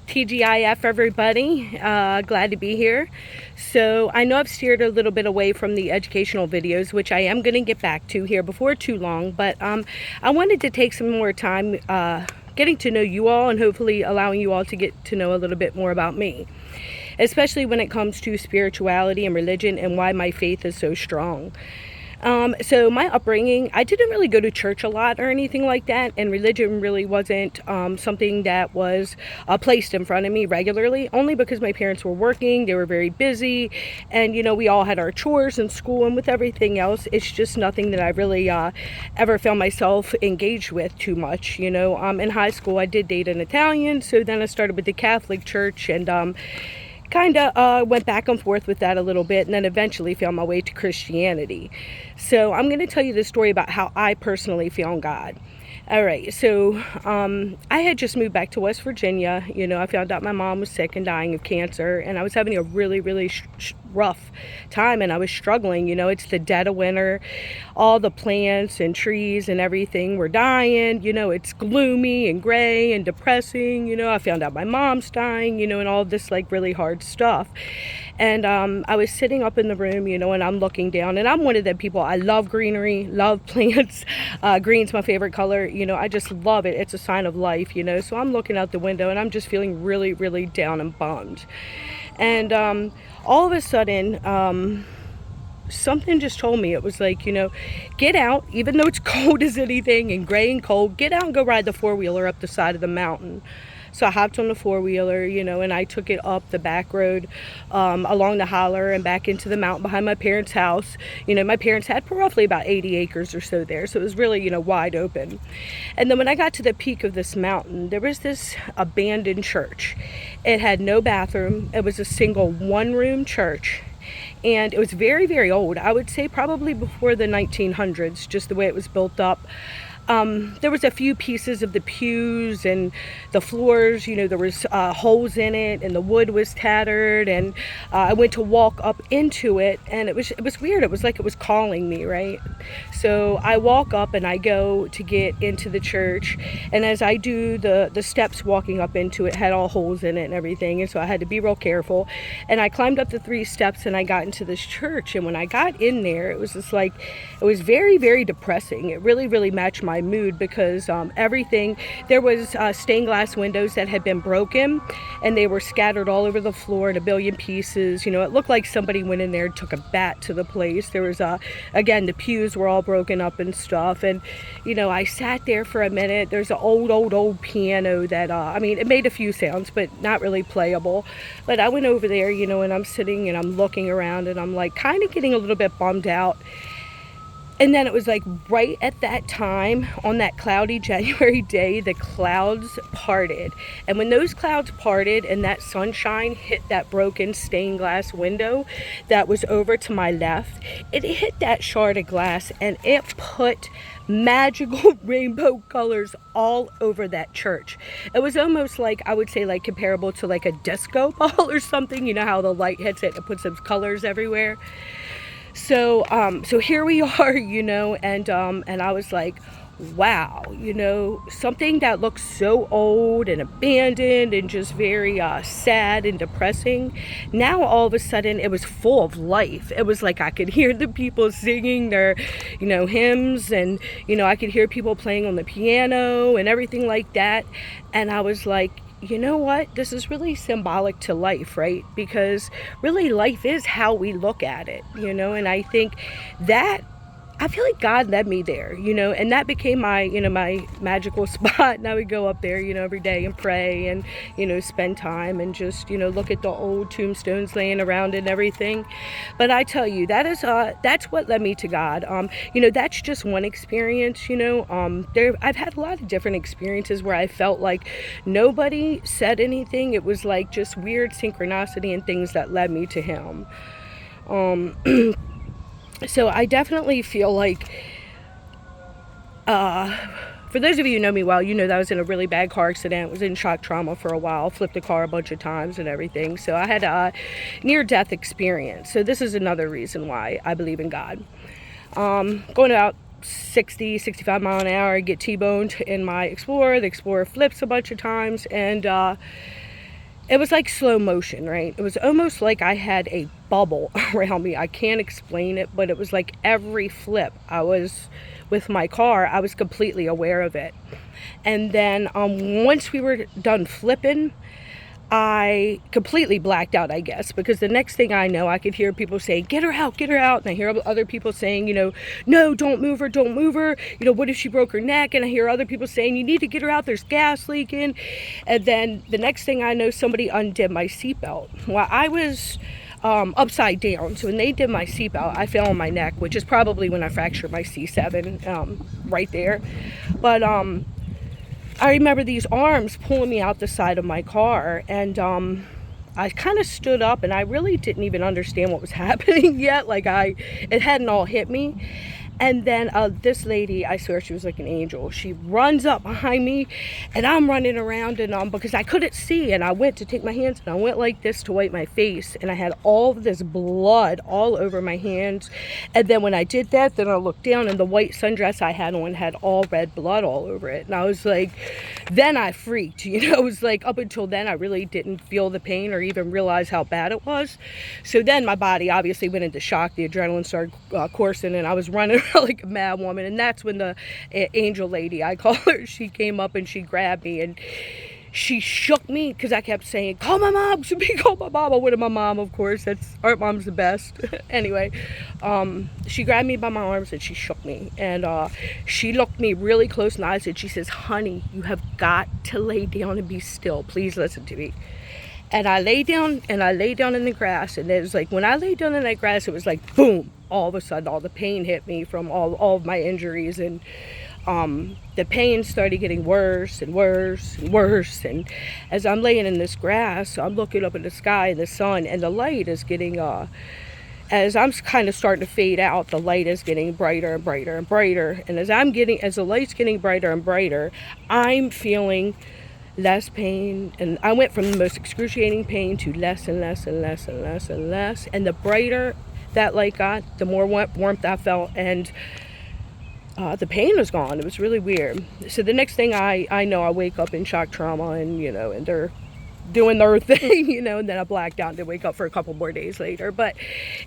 TGIF, everybody. Glad to be here. So I know I've steered a little bit away from the educational videos, which I am going to get back to here before too long, but I wanted to take some more time getting to know you all and hopefully allowing you all to get to know a little bit more about me, especially when it comes to spirituality and religion and why my faith is so strong. So my upbringing, I didn't really go to church a lot or anything like that, and religion really wasn't something that was placed in front of me regularly, only because my parents were working, they were very busy, and we all had our chores in school, and with everything else, it's just nothing that I really ever found myself engaged with too much. In high school, I did date an Italian, so then I started with the Catholic Church, and kind of went back and forth with that a little bit, and then eventually found my way to Christianity. So I'm going to tell you the story about how I personally found God. All right, so I had just moved back to West Virginia. I found out my mom was sick and dying of cancer, and I was having a really, really rough time, and I was struggling. It's the dead of winter. All the plants and trees and everything were dying. It's gloomy and gray and depressing. I found out my mom's dying, and all this like really hard stuff. And I was sitting up in the room, and I'm looking down, and I'm one of the people, I love greenery, love plants. Green's my favorite color. I just love it. It's a sign of life, so I'm looking out the window and I'm just feeling really, really down and bummed. And all of a sudden, something just told me, it was like, get out, even though it's cold as anything and gray and cold, get out and go ride the four-wheeler up the side of the mountain. So I hopped on the four-wheeler, and I took it up the back road along the holler and back into the mountain behind my parents' house. My parents had roughly about 80 acres or so there, so it was really, wide open. And then when I got to the peak of this mountain, there was this abandoned church. It had no bathroom. It was a single one-room church. And it was very, very old. I would say probably before the 1900s, just the way it was built up. There was a few pieces of the pews and the floors, there was holes in it, and the wood was tattered, and I went to walk up into it, and it was weird. It was like it was calling me, right? So I walk up and I go to get into the church, and as I do, the steps walking up into it had all holes in it and everything, and so I had to be real careful. And I climbed up the 3 steps and I got into this church, and when I got in there, it was just like, it was very, very depressing. It really, really matched my mood, because everything, there was stained glass windows that had been broken, and they were scattered all over the floor in a billion pieces. It looked like somebody went in there and took a bat to the place. There was again, the pews were all broken up and stuff, and I sat there for a minute. There's an old piano that it made a few sounds, but not really playable. But I went over there, and I'm sitting and I'm looking around, and I'm like kind of getting a little bit bummed out. And then it was like right at that time, on that cloudy January day, the clouds parted. And when those clouds parted and that sunshine hit that broken stained glass window that was over to my left, it hit that shard of glass and it put magical rainbow colors all over that church. It was almost like, I would say, like comparable to like a disco ball or something. How the light hits it, it puts those colors everywhere. So here we are, and I was like, wow, something that looks so old and abandoned and just very sad and depressing. Now all of a sudden it was full of life. It was like I could hear the people singing their, hymns, and I could hear people playing on the piano and everything like that. And I was like, you know what? This is really symbolic to life, right? Because really life is how we look at it, and I think that, I feel like God led me there, and that became my, my magical spot. And I would go up there, every day and pray and, spend time and just, look at the old tombstones laying around and everything. But I tell you, that's what led me to God. That's just one experience, I've had a lot of different experiences where I felt like nobody said anything. It was like just weird synchronicity and things that led me to Him. So I definitely feel like, for those of you who know me well, that I was in a really bad car accident, was in shock trauma for a while, flipped the car a bunch of times and everything. So I had a near-death experience. So this is another reason why I believe in God. Going about 65 mile an hour, I get T-boned in my Explorer. The Explorer flips a bunch of times, and it was like slow motion, right? It was almost like I had a bubble around me. I can't explain it, but it was like every flip I was with my car, I was completely aware of it. And then once we were done flipping, I completely blacked out, I guess, because the next thing I know, I could hear people saying, get her out, get her out. And I hear other people saying, no, don't move her, don't move her. What if she broke her neck? And I hear other people saying, you need to get her out, there's gas leaking. And then the next thing I know, somebody undid my seatbelt. Well, I was upside down. So when they did my seatbelt, I fell on my neck, which is probably when I fractured my C7 right there. But I remember these arms pulling me out the side of my car, and I kind of stood up, and I really didn't even understand what was happening yet. Like it hadn't all hit me. And then this lady, I swear she was like an angel. She runs up behind me, and I'm running around, and because I couldn't see, and I went to take my hands, and I went like this to wipe my face, and I had all of this blood all over my hands. And then when I did that, then I looked down, and the white sundress I had on had all red blood all over it. And I was like, then I freaked. It was like up until then, I really didn't feel the pain or even realize how bad it was. So then my body obviously went into shock. The adrenaline started coursing, and I was running like a mad woman. And that's when the angel lady, I call her, she came up and she grabbed me and she shook me because I kept saying, call my mom, call my mom. I went to my mom, of course. Our mom's the best. Anyway, she grabbed me by my arms and she shook me, and she looked me really close in the eyes and she says, honey, you have got to lay down and be still. Please listen to me. And I lay down in the grass, and it was like when I lay down in that grass, it was like boom, all of a sudden all the pain hit me from all of my injuries, and the pain started getting worse and worse and worse. And as I'm laying in this grass, I'm looking up at the sky and the sun, and the light is getting as I'm kind of starting to fade out, the light is getting brighter and brighter and brighter. And as the light's getting brighter and brighter, I'm feeling less pain, and I went from the most excruciating pain to less and less and less and less and less. And the brighter that light got, the more warmth I felt, and the pain was gone. It was really weird. So the next thing I know, I wake up in shock trauma, and and they're doing their thing, and then I blacked out and wake up for a couple more days later. But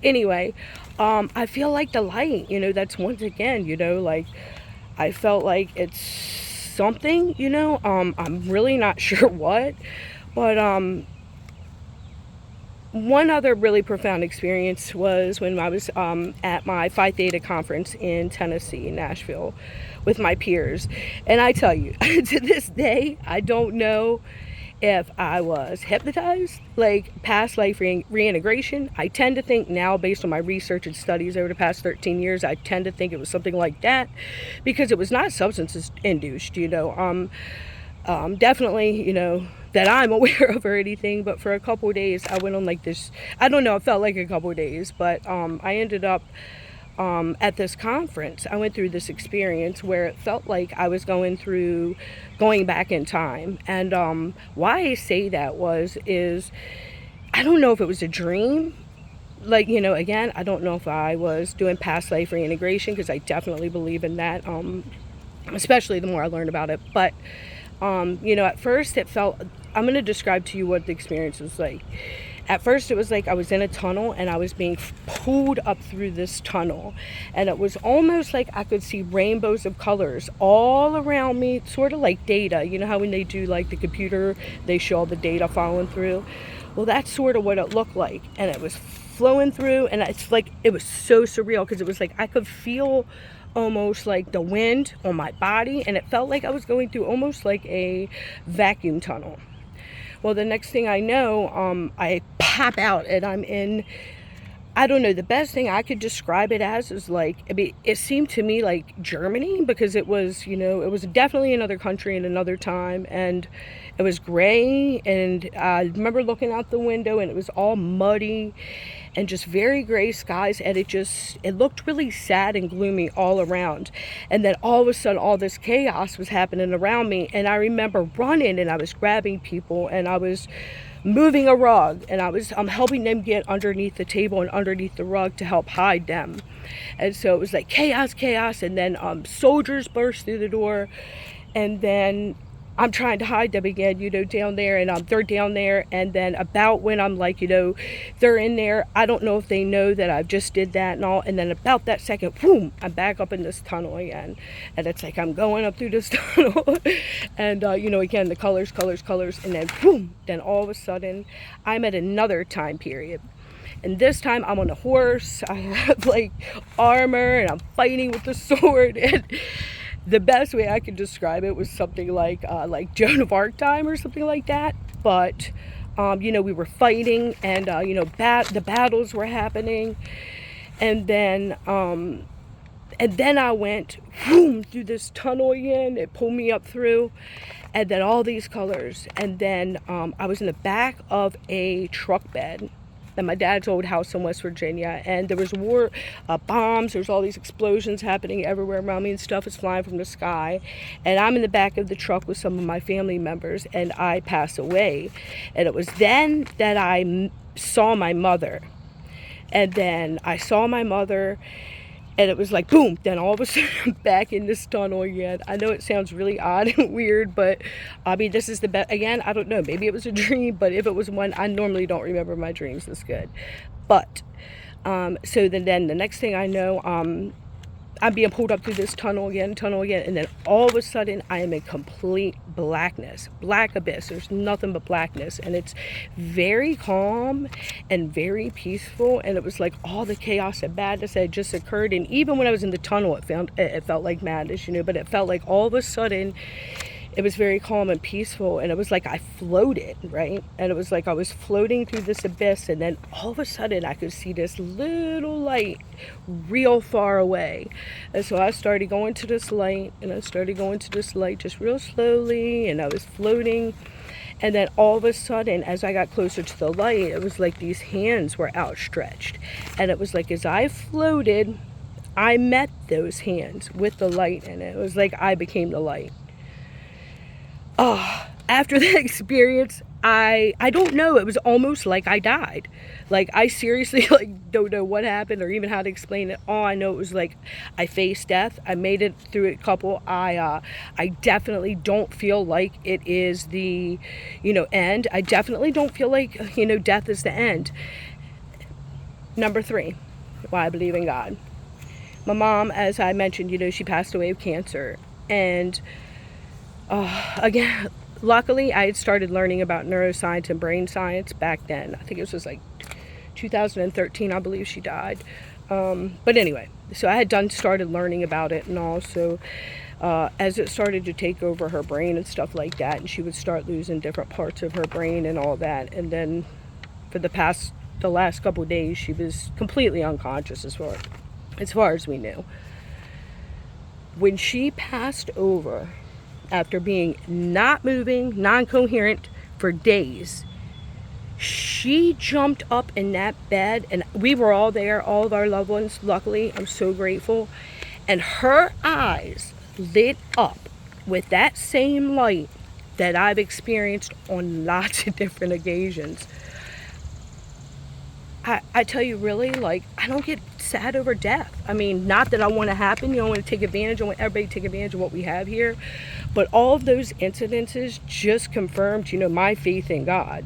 anyway, I feel like the light, that's once again, like I felt like it's something, I'm really not sure what, but one other really profound experience was when I was at my Phi Theta conference in Tennessee, Nashville, with my peers. And I tell you, to this day, I don't know if I was hypnotized, like past life reintegration. I tend to think now, based on my research and studies over the past 13 years, I tend to think it was something like that, because it was not substance induced, definitely, that I'm aware of or anything. But for a couple of days, I went on like this, I don't know, it felt like a couple of days, but I ended up at this conference. I went through this experience where it felt like I was going back in time. And why I say that is I don't know if it was a dream. Like, again, I don't know if I was doing past life reintegration, because I definitely believe in that, especially the more I learned about it. But at first it felt, I'm going to describe to you what the experience was like. At first it was like I was in a tunnel, and I was being pulled up through this tunnel, and it was almost like I could see rainbows of colors all around me, sort of like data. You know how when they do like the computer, they show all the data following through? Well, that's sort of what it looked like, and it was flowing through, and it's like, it was so surreal, because it was like I could feel almost like the wind on my body, and it felt like I was going through almost like a vacuum tunnel. Well, the next thing I know, I pop out, and I'm in, I don't know, the best thing I could describe it as is like, it seemed to me like Germany, because it was, it was definitely another country and another time, and it was gray, and I remember looking out the window, and it was all muddy and just very gray skies, and it looked really sad and gloomy all around. And then all of a sudden, all this chaos was happening around me, and I remember running, and I was grabbing people, and I was moving a rug, and I'm helping them get underneath the table and underneath the rug to help hide them. And so it was like chaos, and then soldiers burst through the door, and then I'm trying to hide them again, down there, and they're down there, and then about when I'm like, they're in there, I don't know if they know that I've just did that and all, and then about that second, boom, I'm back up in this tunnel again, and it's like I'm going up through this tunnel, and, again, the colors, and then boom, then all of a sudden, I'm at another time period. And this time I'm on a horse, I have like armor, and I'm fighting with the sword, and the best way I could describe it was something like Joan of Arc time or something like that. But, we were fighting, and, the battles were happening. And then I went boom, through this tunnel again. It pulled me up through, and then all these colors. And then I was in the back of a truck bed at my dad's old house in West Virginia, and there was war, bombs, there's all these explosions happening everywhere around me, and stuff is flying from the sky, and I'm in the back of the truck with some of my family members, and I pass away. And it was then that I saw my mother, and then I saw my mother, and it was like boom, then all of a sudden I'm back in this tunnel again. I know it sounds really odd and weird, but I mean, this is the best. Again, I don't know, maybe it was a dream, but if it was one, I normally don't remember my dreams this good. But so then the next thing I know, I'm being pulled up through this tunnel again, and then all of a sudden I am in complete blackness, black abyss. There's nothing but blackness, and it's very calm and very peaceful, and it was like all the chaos and madness that had just occurred. And even when I was in the tunnel, it felt like madness, but it felt like all of a sudden it was very calm and peaceful, and it was like I floated, right? And it was like I was floating through this abyss, and then all of a sudden I could see this little light real far away. And so I started going to this light, just real slowly, and I was floating. And then all of a sudden, as I got closer to the light, it was like these hands were outstretched. And it was like as I floated, I met those hands with the light in it. It was like I became the light. Oh, after that experience, I don't know, it was almost like I died. Like, I seriously don't know what happened or even how to explain it. All I know, it was like I faced death. I made it through it couple. I definitely don't feel like it is the end. I definitely don't feel like death is the end. Number 3, why I believe in God. My mom, as I mentioned, she passed away of cancer, and again, luckily I had started learning about neuroscience and brain science back then. I think it was like 2013, I believe she died. But anyway, so I had started learning about it, and also as it started to take over her brain and stuff like that, and she would start losing different parts of her brain and all that. And then for the last couple of days, she was completely unconscious as far as we knew. When she passed over, after being not moving, non-coherent for days, she jumped up in that bed, and we were all there, all of our loved ones, luckily. I'm so grateful. And her eyes lit up with that same light that I've experienced on lots of different occasions. I tell you, really, I don't get sad over death. I mean, not that I want to happen. I want to take advantage. I want everybody to take advantage of what we have here. But all of those incidences just confirmed, my faith in God.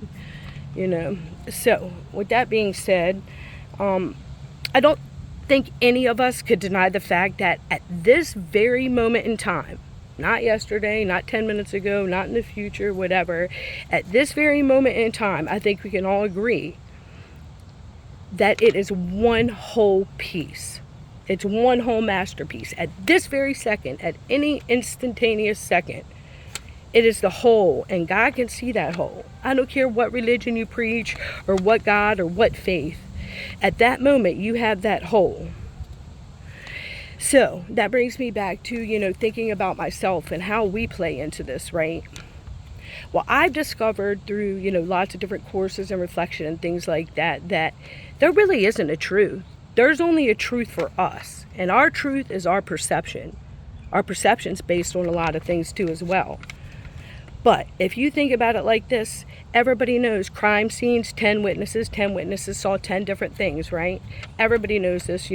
So, with that being said, I don't think any of us could deny the fact that at this very moment in time, not yesterday, not 10 minutes ago, not in the future, whatever, at this very moment in time, I think we can all agree that it is one whole piece. It's one whole masterpiece. At this very second, at any instantaneous second, it is the whole, and God can see that whole. I don't care what religion you preach, or what God, or what faith. At that moment, you have that whole. So, that brings me back to, thinking about myself and how we play into this, right? Well, I've discovered through, lots of different courses and reflection and things like that there really isn't a truth. There's only a truth for us. And our truth is our perception. Our perception's based on a lot of things too as well. But if you think about it like this, everybody knows crime scenes, 10 witnesses saw 10 different things, right? Everybody knows this,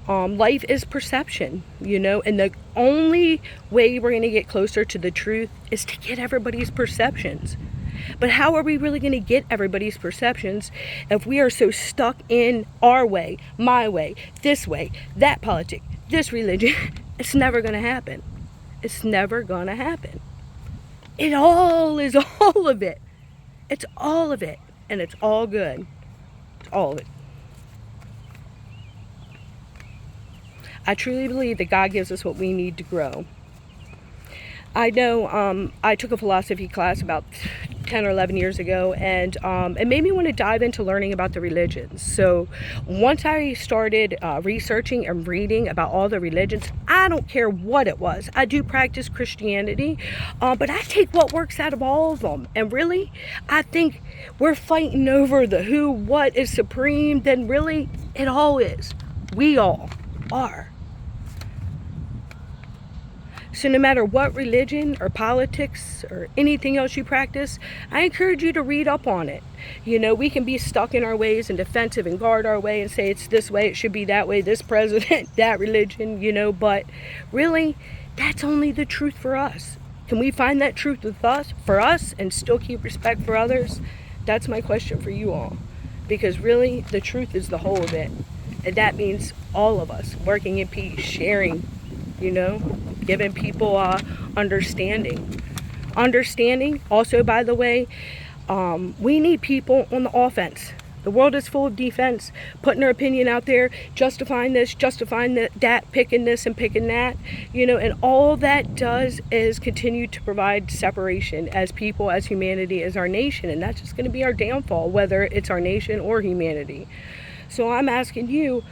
life is perception, and the only way we're going to get closer to the truth is to get everybody's perceptions. But how are we really going to get everybody's perceptions if we are so stuck in our way, my way, this way, that politic, this religion? It's never going to happen. It's never going to happen. It all is all of it. It's all of it. And it's all good. It's all of it. I truly believe that God gives us what we need to grow. I know I took a philosophy class about 10 or 11 years ago, and it made me want to dive into learning about the religions. So once I started researching and reading about all the religions, I don't care what it was. I do practice Christianity, but I take what works out of all of them. And really, I think we're fighting over the who, what is supreme, then really it all is. We all are. So no matter what religion or politics or anything else you practice, I encourage you to read up on it. We can be stuck in our ways and defensive and guard our way and say it's this way, it should be that way, this president, that religion, but really, that's only the truth for us. Can we find that truth for us and still keep respect for others? That's my question for you all. Because really, the truth is the whole of it. And that means all of us working in peace, sharing, giving people understanding. Understanding, also, by the way, we need people on the offense. The world is full of defense, putting their opinion out there, justifying this, justifying that, picking this and picking that, and all that does is continue to provide separation as people, as humanity, as our nation, and that's just going to be our downfall, whether it's our nation or humanity. So I'm asking you,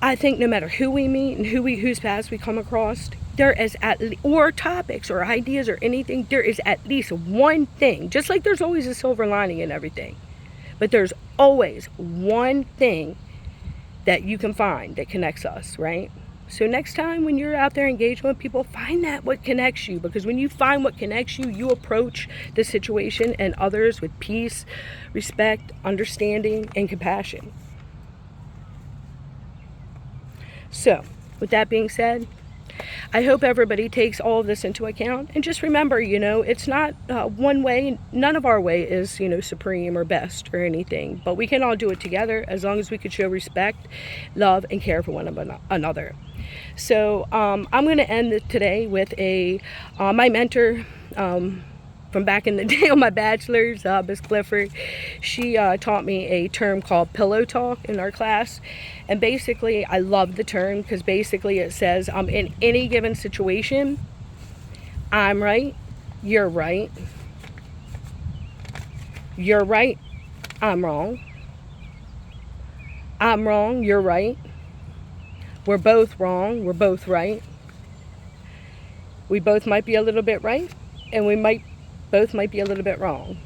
I think no matter who we meet and whose paths we come across, there is or topics or ideas or anything, there is at least one thing, just like there's always a silver lining in everything, but there's always one thing that you can find that connects us, right? So next time when you're out there engaging with people, find that what connects you, because when you find what connects you, you approach the situation and others with peace, respect, understanding, and compassion. So, with that being said, I hope everybody takes all of this into account. And just remember, it's not one way. None of our way is, supreme or best or anything. But we can all do it together as long as we could show respect, love, and care for one another. So, I'm going to end it today with my mentor, from back in the day on my bachelor's, Miss Clifford. She taught me a term called pillow talk in our class. And basically, I love the term because basically it says, in any given situation, I'm right, you're right. You're right, I'm wrong. I'm wrong, you're right. We're both wrong, we're both right. We both might be a little bit right, and both might be a little bit wrong.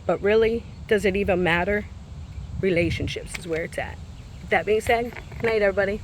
But really, does it even matter? Relationships is where it's at. With that being said, good night, everybody.